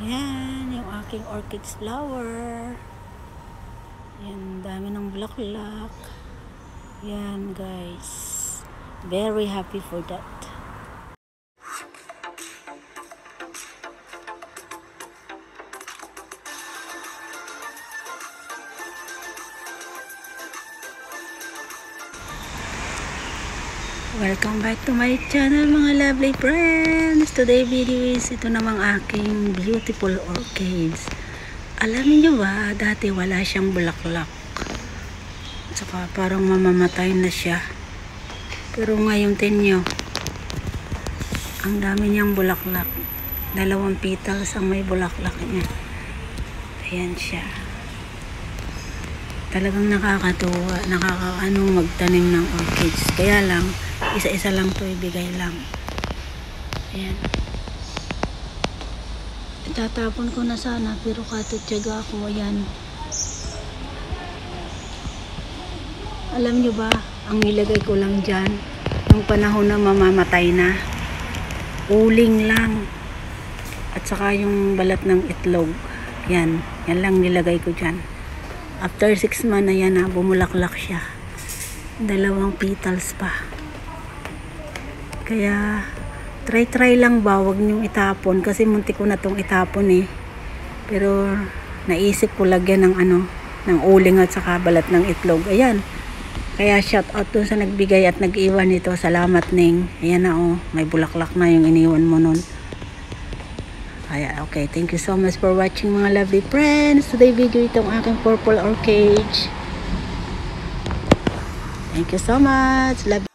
Yan, yung aking orchids flower. Yan, dami ng bulaklak. Yan guys. Very happy for that. Welcome back to my channel mga lovely friends. Today video is ito namang aking beautiful orchids. Alam niyo ba, dati wala siyang bulaklak. Saka parang mamamatay na siya. Pero ngayon tinyo, ang dami niyang bulaklak. 2 petals ang may bulaklak niya. Ayan siya. Talagang nakakatuwa, nakakaanong magtanim ng orchids. Kaya lang, isa-isa lang to, ibigay lang. Ayan. Itatapon ko na sana, pero katutyaga ako. Ayan. Alam nyo ba, ang nilagay ko lang dyan, yung panahon na mamamatay na, uling lang. At saka yung balat ng itlog. Yan. Yan lang nilagay ko dyan. After 6 months na yan na, bumulaklak siya. 2 petals pa. Kaya, try lang ba, wag niyong itapon. Kasi muntik ko na tong itapon eh. Pero, naisip ko lagyan ng ng uling at saka balat ng itlog. Ayan. Kaya shout out dun sa nagbigay at nag-iwan nito. Salamat Ning. Ayan na oh, may bulaklak na yung iniwan mo nun. Kaya, okay, thank you so much for watching mga lovely friends. Today video itong aking purple orchid. Thank you so much. Love